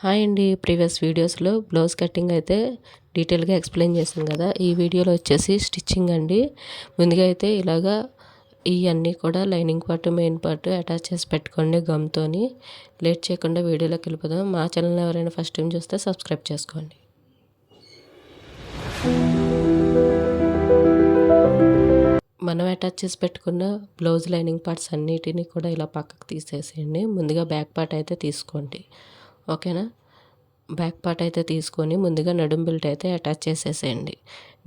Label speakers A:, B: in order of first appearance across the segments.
A: Hi అండి. Previous వీడియోస్లో blouse cutting అయితే డీటెయిల్గా ఎక్స్ప్లెయిన్ చేశాను కదా. ఈ వీడియోలో వచ్చేసి స్టిచ్చింగ్ అండి. ముందుగా అయితే ఇలాగా ఇవన్నీ కూడా lining part main part attach చేసి పెట్టుకోండి గమ్తోని. లేట్ చేయకుండా వీడియోలోకి వెళ్ళిపోదాం. మా ఛానల్ ఎవరైనా ఫస్ట్ టైం చూస్తే సబ్స్క్రైబ్ చేసుకోండి. మనం అటాచ్ చేసి పెట్టుకున్న బ్లౌజ్ లైనింగ్ పార్ట్స్ అన్నిటినీ కూడా ఇలా పక్కకు తీసేసేయండి. ముందుగా బ్యాక్ పార్ట్ అయితే తీసుకోండి, ఓకేనా. బ్యాక్ పార్ట్ అయితే తీసుకొని ముందుగా నడుం బెల్ట్ అయితే అటాచ్ చేసేసేయండి.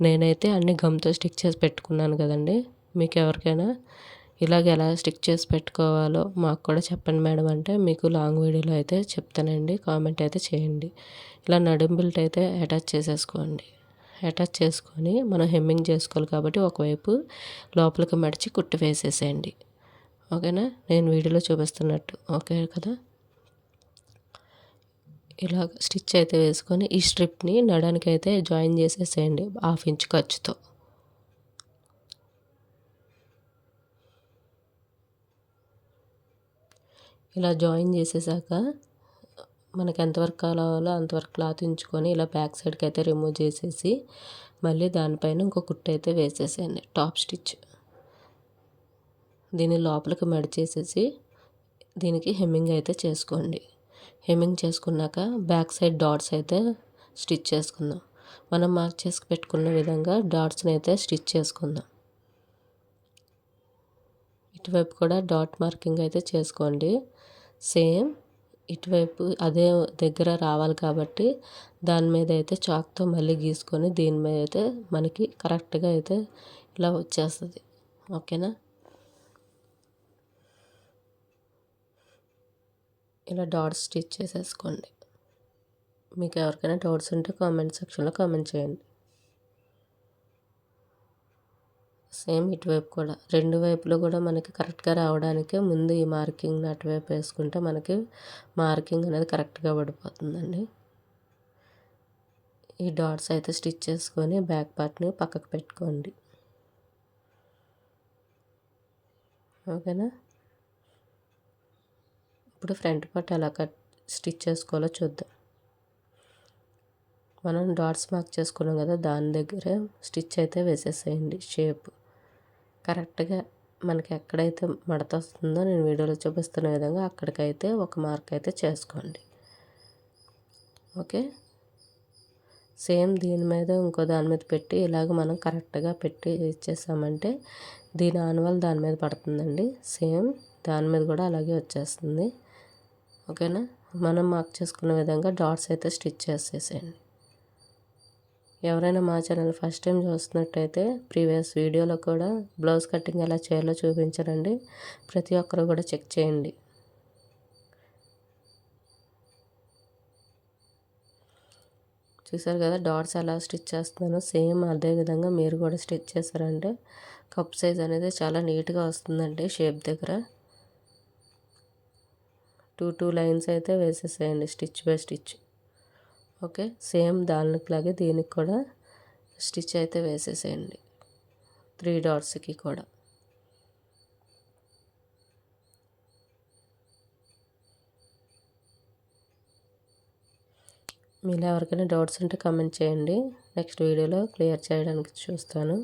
A: నేనైతే అన్ని గమ్తో స్టిక్ చేసి పెట్టుకున్నాను కదండి. మీకు ఎవరికైనా ఇలాగ ఎలా స్టిక్ చేసి పెట్టుకోవాలో మాకు కూడా చెప్పండి మేడం అంటే మీకు లాంగ్ వీడియోలో అయితే చెప్తానండి. కామెంట్ అయితే చేయండి. ఇలా నడుం బెల్ట్ అయితే అటాచ్ చేసేసుకోండి. అటాచ్ చేసుకొని మనం హెమ్మింగ్ చేసుకోవాలి కాబట్టి ఒకవైపు లోపలికి మడిచి కుట్టు వేసేసేయండి, ఓకేనా. నేను వీడియోలో చూపిస్తున్నట్టు, ఓకే కదా. ఇలా స్టిచ్ అయితే వేసుకొని ఈ స్ట్రిప్ని నడానికి అయితే జాయిన్ చేసేసేయండి 1/2 ఇంచ్ ఖర్చుతో. ఇలా జాయిన్ చేసేసాక మనకి ఎంతవరకు కావాలో అంతవరకు క్లాత్ ఉంచుకొని ఇలా బ్యాక్ సైడ్కి అయితే రిమూవ్ చేసేసి మళ్ళీ దానిపైన ఇంకో కుట్టు అయితే వేసేసేయండి. టాప్ స్టిచ్ దీన్ని లోపలికి మడిచేసేసి దీనికి హెమ్మింగ్ అయితే చేసుకోండి. హెమ్మింగ్ చేసుకున్నాక బ్యాక్ సైడ్ డాట్స్ అయితే స్టిచ్ చేసుకుందాం. మనం మార్క్ చేసి పెట్టుకున్న విధంగా డాట్స్ని అయితే స్టిచ్ చేసుకుందాం. ఇటువైపు కూడా డాట్ మార్కింగ్ అయితే చేసుకోండి. సేమ్ ఇటువైపు అదే దగ్గర రావాలి కాబట్టి దాని మీద అయితే చాక్తో మళ్ళీ గీసుకొని దీని మీద అయితే మనకి కరెక్ట్గా అయితే ఇలా వచ్చేస్తుంది, ఓకేనా. ఇలా డాట్స్ స్టిచ్ చేసేసుకోండి. మీకు ఎవరికైనా డౌట్స్ ఉంటే కామెంట్ సెక్షన్లో కామెంట్ చేయండి. సేమ్ ఇటువైపు కూడా రెండు వైపులో కూడా మనకి కరెక్ట్గా రావడానికే ముందు ఈ మార్కింగ్ అటువైపు వేసుకుంటే మనకి మార్కింగ్ అనేది కరెక్ట్గా పడిపోతుందండి. ఈ డాట్స్ అయితే స్టిచ్ చేసుకొని బ్యాక్ పార్ట్ని పక్కకు పెట్టుకోండి, ఓకేనా. ఇప్పుడు ఫ్రంట్ పార్ట్ ఎలా స్టిచ్ చేసుకోవాలో చూద్దాం. మనం డాట్స్ మార్క్ చేసుకున్నాం కదా, దాని దగ్గర స్టిచ్ అయితే వేసేసేయండి. షేప్ కరెక్ట్గా మనకి ఎక్కడైతే మడత వస్తుందో నేను వీడియోలో చూపిస్తున్న విధంగా అక్కడికైతే ఒక మార్క్ అయితే చేసుకోండి, ఓకే. సేమ్ దీని మీద ఇంకో దాని మీద పెట్టి ఇలాగ మనం కరెక్ట్గా పెట్టి ఇచ్చేసామంటే దీని ఆనవాల్ దాని మీద పడుతుందండి. సేమ్ దాని మీద కూడా అలాగే వచ్చేస్తుంది, ఓకేనా. మనం మార్క్ చేసుకున్న విధంగా డాట్స్ అయితే స్టిచ్ చేసేసేయండి. ఎవరైనా మా ఛానల్ ఫస్ట్ టైం చూస్తున్నట్టయితే ప్రీవియస్ వీడియోలో కూడా బ్లౌజ్ కటింగ్ ఎలా చేయాలో చూపించానండి. ప్రతి ఒక్కరు కూడా చెక్ చేయండి. చూసారు కదా డాట్స్ ఎలా స్టిచ్ చేస్తున్నానో సేమ్ అదే విధంగా మీరు కూడా స్టిచ్ చేశారంటే కప్ సైజ్ అనేది చాలా నీట్గా వస్తుందండి. షేప్ దగ్గర 2 లైన్స్ అయితే వేసేసేయండి stitch by stitch, okay. Same దానిలాగే దీనికి కూడా స్టిచ్ అయితే వేసేసేయండి 3 డాట్స్కి కూడా. మీలో ఎవరికైనా డౌట్స్ ఉంటే కామెంట్ చేయండి. నెక్స్ట్ వీడియోలో క్లియర్ చేయడానికి చూస్తాను.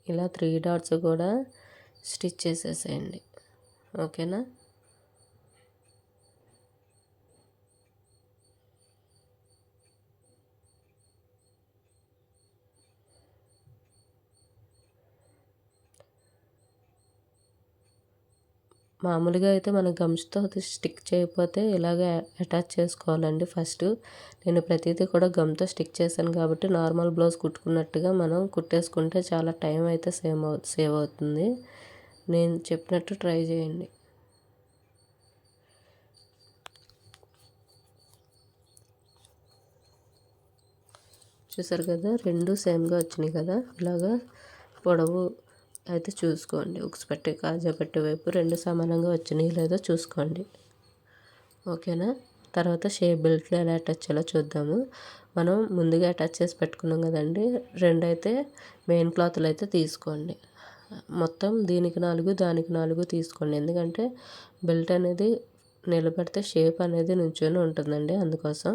A: ఇలా 3 డాట్స్ కూడా స్టిచ్ చేసేసేయండి, ఓకేనా. మామూలుగా అయితే మన గమ్స్తో అది స్టిక్ చేయకపోతే ఇలాగే అటాచ్ చేసుకోవాలండి. ఫస్ట్ నేను ప్రతిదీ కూడా గమ్తో స్టిక్ చేశాను కాబట్టి నార్మల్ బ్లౌజ్ కుట్టుకున్నట్టుగా మనం కుట్టేసుకుంటే చాలా టైం అయితే సేవ్ అవుతుంది. నేను చెప్పినట్టు ట్రై చేయండి. చూసారు కదా రెండు సేమ్గా వచ్చినాయి కదా. ఇలాగా పొడవు అయితే చూసుకోండి. ఉక్స్ పెట్టి కాజా పెట్టి వైపు రెండు సమానంగా వచ్చినాయి లేదో చూసుకోండి, ఓకేనా. తర్వాత షేప్ బెల్ట్లో ఎలా అటాచ్ చేయాలో చూద్దాము. మనం ముందుగా అటాచ్ చేసి పెట్టుకున్నాం కదండి, 2 అయితే మెయిన్ క్లాత్లు అయితే తీసుకోండి. మొత్తం దీనికి 4 దానికి 4 తీసుకోండి. ఎందుకంటే బెల్ట్ అనేది నిలబెడితే షేప్ అనేది నుంచొని ఉంటుందండి. అందుకోసం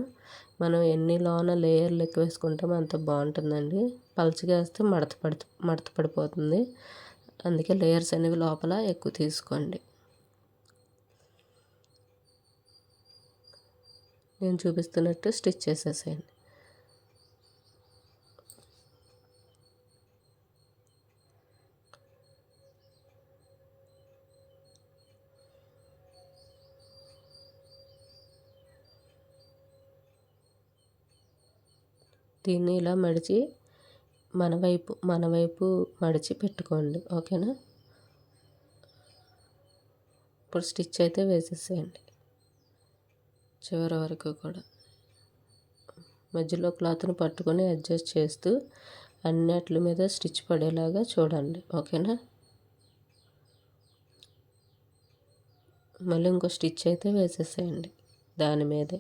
A: మనం ఎన్ని లోన లేయర్లు ఎక్కువ వేసుకుంటామో అంత బాగుంటుందండి. పలుచగా వేస్తే మడత పడిపోతుంది. అందుకే లేయర్స్ అనేవి లోపల ఎక్కువ తీసుకోండి. నేను చూపిస్తున్నట్టు స్టిచ్ చేసేసేయండి. దీన్ని ఇలా మడిచి మన వైపు మడిచి పెట్టుకోండి. ఓకేనా? ఇప్పుడు స్టిచ్ అయితే వేసేసేయండి చివరి వరకు కూడా. మధ్యలో క్లాత్ని పట్టుకొని అడ్జస్ట్ చేస్తూ అన్నిటి మీద స్టిచ్ పడేలాగా చూడండి. ఓకేనా? మళ్ళీ ఇంకో స్టిచ్ అయితే వేసేసేయండి దాని మీదే.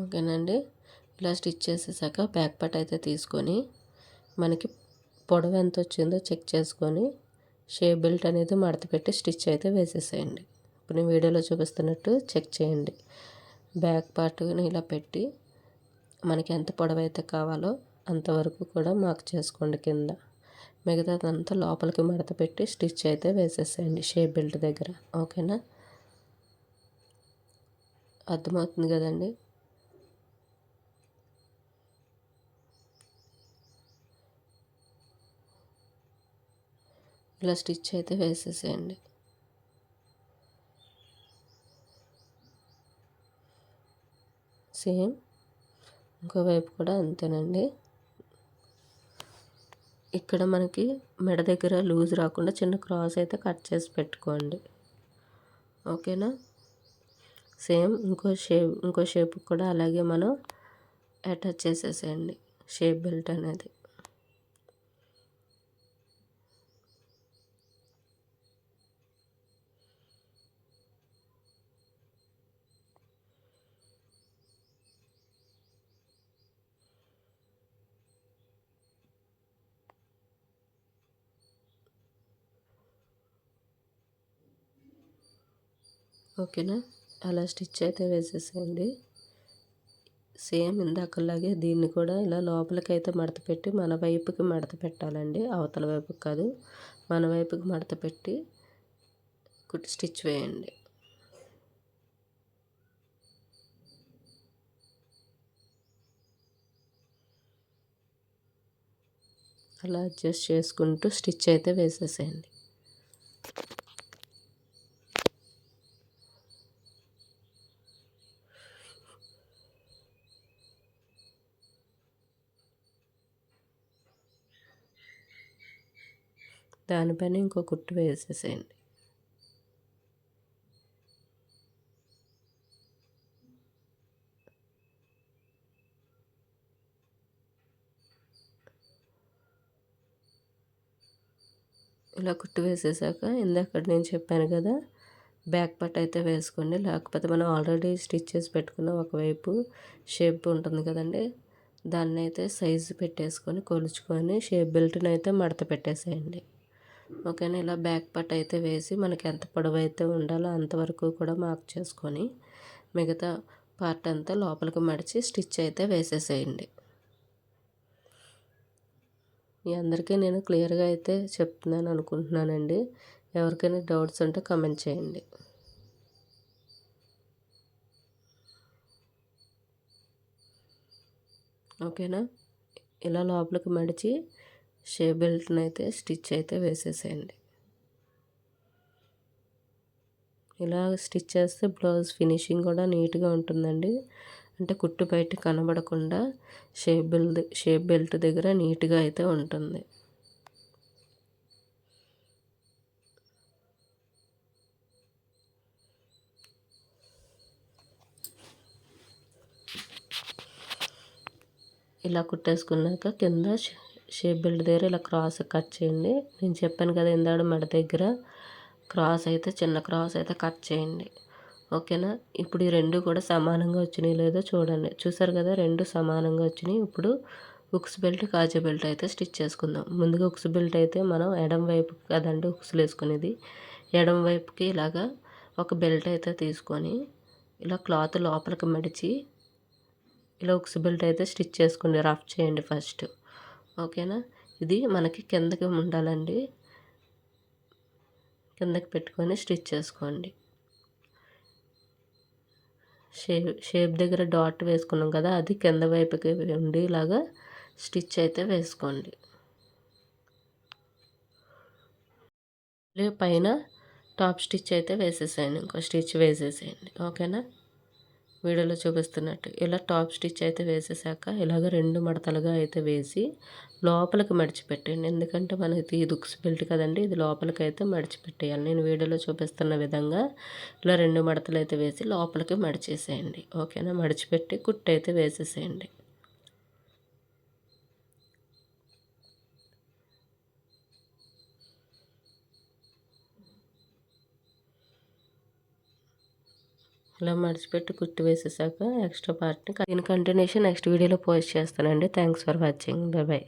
A: ఓకేనండి? ఇలా స్టిచ్ చేసేసాక బ్యాక్ పార్ట్ అయితే తీసుకొని మనకి పొడవు ఎంత వచ్చిందో చెక్ చేసుకొని షేప్ బెల్ట్ అనేది మడత పెట్టి స్టిచ్ అయితే వేసేసేయండి. ఇప్పుడు నేను వీడియోలో చూపిస్తున్నట్టు చెక్ చేయండి. బ్యాక్ పార్ట్ని ఇలా పెట్టి మనకి ఎంత పొడవు అయితే కావాలో అంతవరకు కూడా మార్క్ చేసుకోండి కింద. మిగతాదంతా లోపలికి మడత పెట్టి స్టిచ్ అయితే వేసేసేయండి షేప్ బెల్ట్ దగ్గర. ఓకేనా? అర్థమవుతుంది కదండి? ఇలా స్టిచ్ అయితే వేసేసేయండి. సేమ్ ఇంకోవైపు కూడా అంతేనండి. ఇక్కడ మనకి మెడ దగ్గర లూజ్ రాకుండా చిన్న క్రాస్ అయితే కట్ చేసి పెట్టుకోండి. ఓకేనా? సేమ్ ఇంకో షేప్ కూడా అలాగే మనం అటాచ్ చేసేసేయండి షేప్ బెల్ట్ అనేది. ఓకేనా? అలా స్టిచ్ అయితే వేసేసేయండి. సేమ్ ఇందాకలాగే దీన్ని కూడా ఇలా లోపలికి అయితే మడత పెట్టి మన వైపుకి మడత పెట్టాలండి. అవతల వైపుకి కాదు, మన వైపుకి మడత పెట్టి స్టిచ్ వేయండి. అలా అడ్జస్ట్ చేసుకుంటూ స్టిచ్ అయితే వేసేసేయండి. దానిపైన ఇంకో కుట్టు వేసేసేయండి. ఇలా కుట్టు వేసేసాక ఇందాక నేను చెప్పాను కదా, బ్యాక్ పార్ట్ అయితే వేసుకోండి. లేకపోతే మనం ఆల్రెడీ స్టిచ్ చేసి పెట్టుకున్న ఒకవైపు షేప్ ఉంటుంది కదండి, దాన్ని అయితే సైజు పెట్టేసుకొని కొలుచుకొని షేప్ బెల్ట్ని అయితే మడత పెట్టేసేయండి. ఓకేనా? ఇలా బ్యాక్ పార్ట్ అయితే వేసి మనకి ఎంత పొడవు అయితే ఉండాలో అంతవరకు కూడా మార్క్ చేసుకొని మిగతా పార్ట్ అంతా లోపలికి మడిచి స్టిచ్ అయితే వేసేసేయండి. మీ అందరికీ నేను క్లియర్గా అయితే చెప్తున్నాను అనుకుంటున్నానండి. ఎవరికైనా డౌట్స్ ఉంటే కామెంట్ చేయండి. ఓకేనా? ఇలా లోపలికి మడిచి షేప్ బెల్ట్ని అయితే స్టిచ్ అయితే వేసేసేయండి. ఇలా స్టిచ్ చేస్తే బ్లౌజ్ ఫినిషింగ్ కూడా నీట్గా ఉంటుందండి. అంటే కుట్టు బయట కనబడకుండా షేప్ బెల్ట్ దగ్గర నీట్గా అయితే ఉంటుంది. ఇలా కుట్టేసుకున్నాక కింద షేప్ బెల్ట్ దగ్గర ఇలా క్రాస్ కట్ చేయండి. నేను చెప్పాను కదా ఇందాక మెడ దగ్గర క్రాస్ అయితే చిన్న క్రాస్ అయితే కట్ చేయండి. ఓకేనా. ఇప్పుడు ఈ రెండు కూడా సమానంగా వచ్చినాయి లేదో చూడండి. చూసారు కదా, రెండు సమానంగా వచ్చినాయి. ఇప్పుడు ఉక్స్ బెల్ట్ కాజా బెల్ట్ అయితే స్టిచ్ చేసుకుందాం. ముందుగా ఉక్స్ బెల్ట్ అయితే మనం ఎడం వైపు కదండి ఉక్సులు వేసుకునేది. ఎడం వైపుకి ఇలాగా ఒక బెల్ట్ అయితే తీసుకొని ఇలా క్లాత్ లోపలికి మడిచి ఇలా ఉక్స్ బెల్ట్ అయితే స్టిచ్ చేసుకోండి. రఫ్ చేయండి ఫస్ట్. ఓకేనా. ఇది మనకి కిందకి ఉండాలండి. కిందకి పెట్టుకొని స్టిచ్ చేసుకోండి. షేప్ దగ్గర డాట్ వేసుకున్నాం కదా, అది కింద వైపుకి ఉండి ఇలాగా స్టిచ్ అయితే వేసుకోండి. పైన టాప్ స్టిచ్ అయితే వేసేసేయండి. ఇంకో స్టిచ్ వేసేసేయండి. ఓకేనా. వీడియోలో చూపిస్తున్నట్టు ఇలా టాప్ స్టిచ్ అయితే వేసేసాక ఇలాగ రెండు మడతలుగా అయితే వేసి లోపలికి మడిచిపెట్టండి. ఎందుకంటే మనకి ఇది ఉక్స్ బెల్ట్ కదండి, ఇది లోపలికి అయితే మడిచిపెట్టేయాలి. నేను వీడియోలో చూపిస్తున్న విధంగా ఇలా రెండు మడతలు అయితే వేసి లోపలికి మడిచేసేయండి. ఓకేనా. మడిచిపెట్టి కుట్టు అయితే వేసేసేయండి. ఇలా మడిచిపెట్టి కుట్టి వేసేసాక ఎక్స్ట్రా పార్ట్ని దీని కంటిన్యూషన్ నెక్స్ట్ వీడియోలో పోస్ట్ చేస్తానండి. Thanks for watching. Bye bye.